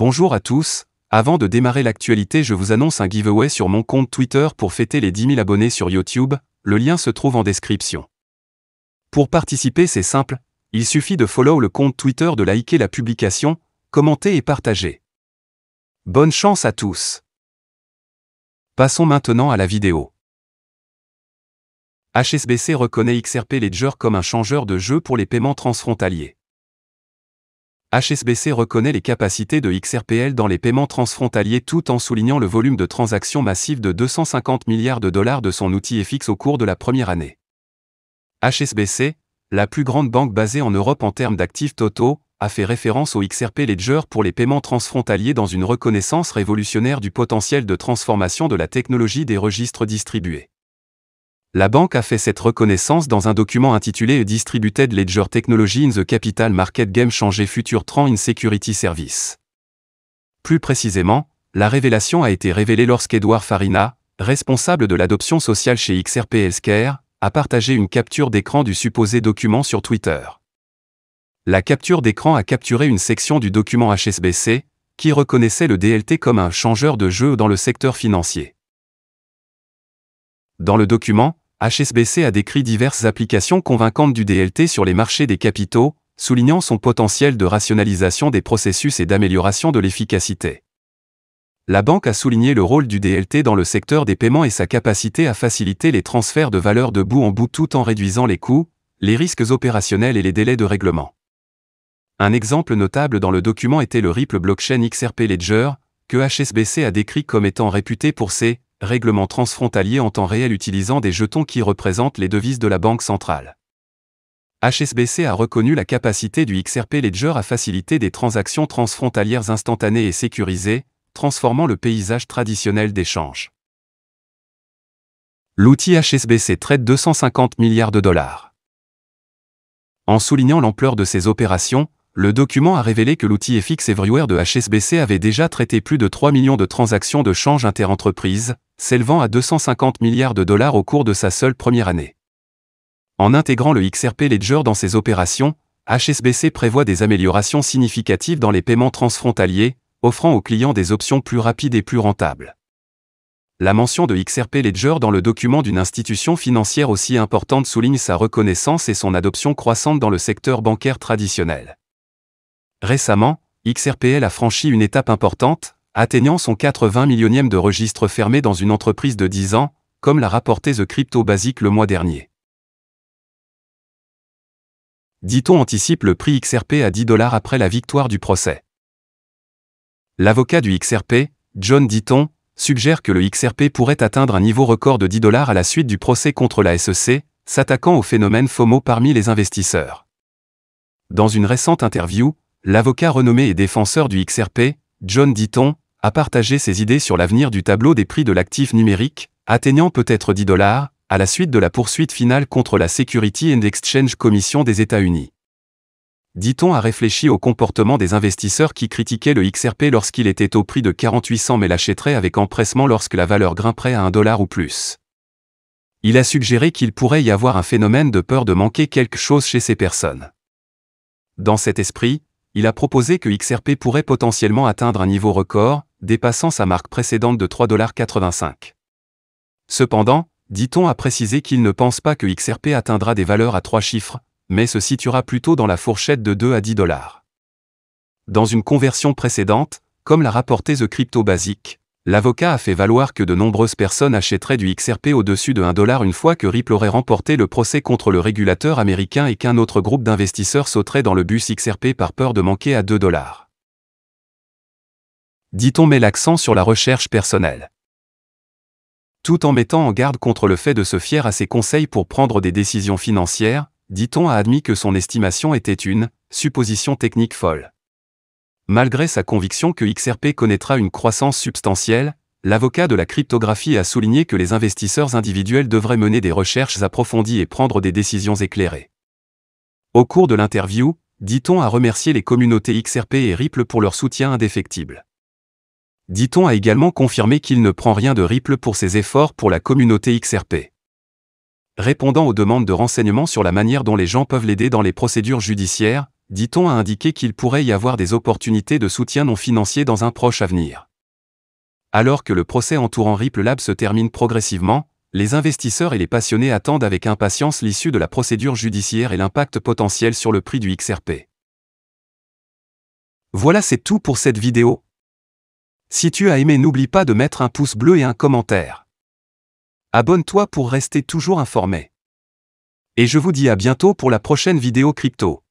Bonjour à tous, avant de démarrer l'actualité je vous annonce un giveaway sur mon compte Twitter pour fêter les 10 000 abonnés sur YouTube, le lien se trouve en description. Pour participer c'est simple, il suffit de follow le compte Twitter, de liker la publication, commenter et partager. Bonne chance à tous. Passons maintenant à la vidéo. HSBC reconnaît XRP Ledger comme un changeur de jeu pour les paiements transfrontaliers. HSBC reconnaît les capacités de XRPL dans les paiements transfrontaliers tout en soulignant le volume de transactions massives de 250 milliards de dollars de son outil FX au cours de la première année. HSBC, la plus grande banque basée en Europe en termes d'actifs totaux, a fait référence au XRP Ledger pour les paiements transfrontaliers dans une reconnaissance révolutionnaire du potentiel de transformation de la technologie des registres distribués. La banque a fait cette reconnaissance dans un document intitulé A Distributed Ledger Technology in the Capital Market Game Changer Future Trend in Security Service. Plus précisément, la révélation a été révélée lorsqu'Edouard Farina, responsable de l'adoption sociale chez XRP Healthcare, a partagé une capture d'écran du supposé document sur Twitter. La capture d'écran a capturé une section du document HSBC, qui reconnaissait le DLT comme un changeur de jeu dans le secteur financier. Dans le document, HSBC a décrit diverses applications convaincantes du DLT sur les marchés des capitaux, soulignant son potentiel de rationalisation des processus et d'amélioration de l'efficacité. La banque a souligné le rôle du DLT dans le secteur des paiements et sa capacité à faciliter les transferts de valeur de bout en bout tout en réduisant les coûts, les risques opérationnels et les délais de règlement. Un exemple notable dans le document était le Ripple Blockchain XRP Ledger, que HSBC a décrit comme étant réputé pour ses règlements transfrontaliers en temps réel utilisant des jetons qui représentent les devises de la banque centrale. HSBC a reconnu la capacité du XRP Ledger à faciliter des transactions transfrontalières instantanées et sécurisées, transformant le paysage traditionnel d'échange. L'outil HSBC traite 250 milliards de dollars. En soulignant l'ampleur de ces opérations, le document a révélé que l'outil FX Everywhere de HSBC avait déjà traité plus de 3 millions de transactions de change interentreprises, s'élevant à 250 milliards de dollars au cours de sa seule première année. En intégrant le XRP Ledger dans ses opérations, HSBC prévoit des améliorations significatives dans les paiements transfrontaliers, offrant aux clients des options plus rapides et plus rentables. La mention de XRP Ledger dans le document d'une institution financière aussi importante souligne sa reconnaissance et son adoption croissante dans le secteur bancaire traditionnel. Récemment, XRPL a franchi une étape importante, atteignant son 80 millionième de registre fermé dans une entreprise de 10 ans, comme l'a rapporté The Crypto Basic le mois dernier. Ditton anticipe le prix XRP à 10 $ après la victoire du procès. L'avocat du XRP, John Ditton, suggère que le XRP pourrait atteindre un niveau record de 10 $ à la suite du procès contre la SEC, s'attaquant au phénomène FOMO parmi les investisseurs. Dans une récente interview, l'avocat renommé et défenseur du XRP, John Ditton, a partagé ses idées sur l'avenir du tableau des prix de l'actif numérique, atteignant peut-être 10 $, à la suite de la poursuite finale contre la Security and Exchange Commission des États-Unis. Ditton a réfléchi au comportement des investisseurs qui critiquaient le XRP lorsqu'il était au prix de 4800 mais l'achèteraient avec empressement lorsque la valeur grimperait à 1 $ ou plus. Il a suggéré qu'il pourrait y avoir un phénomène de peur de manquer quelque chose chez ces personnes. Dans cet esprit, il a proposé que XRP pourrait potentiellement atteindre un niveau record, dépassant sa marque précédente de 3,85 $. Cependant, Ditton a précisé qu'il ne pense pas que XRP atteindra des valeurs à 3 chiffres, mais se situera plutôt dans la fourchette de 2 à 10 $. Dans une conversion précédente, comme l'a rapporté The Crypto Basic, l'avocat a fait valoir que de nombreuses personnes achèteraient du XRP au-dessus de 1 $ une fois que Ripple aurait remporté le procès contre le régulateur américain et qu'un autre groupe d'investisseurs sauterait dans le bus XRP par peur de manquer à 2 $. Ditton met l'accent sur la recherche personnelle. Tout en mettant en garde contre le fait de se fier à ses conseils pour prendre des décisions financières, Ditton a admis que son estimation était une supposition technique folle. Malgré sa conviction que XRP connaîtra une croissance substantielle, l'avocat de la cryptographie a souligné que les investisseurs individuels devraient mener des recherches approfondies et prendre des décisions éclairées. Au cours de l'interview, Ditton a remercié les communautés XRP et Ripple pour leur soutien indéfectible. Ditton a également confirmé qu'il ne prend rien de Ripple pour ses efforts pour la communauté XRP. Répondant aux demandes de renseignements sur la manière dont les gens peuvent l'aider dans les procédures judiciaires, Ditton a indiqué qu'il pourrait y avoir des opportunités de soutien non financier dans un proche avenir. Alors que le procès entourant Ripple Labs se termine progressivement, les investisseurs et les passionnés attendent avec impatience l'issue de la procédure judiciaire et l'impact potentiel sur le prix du XRP. Voilà, c'est tout pour cette vidéo. Si tu as aimé, n'oublie pas de mettre un pouce bleu et un commentaire. Abonne-toi pour rester toujours informé. Et je vous dis à bientôt pour la prochaine vidéo crypto.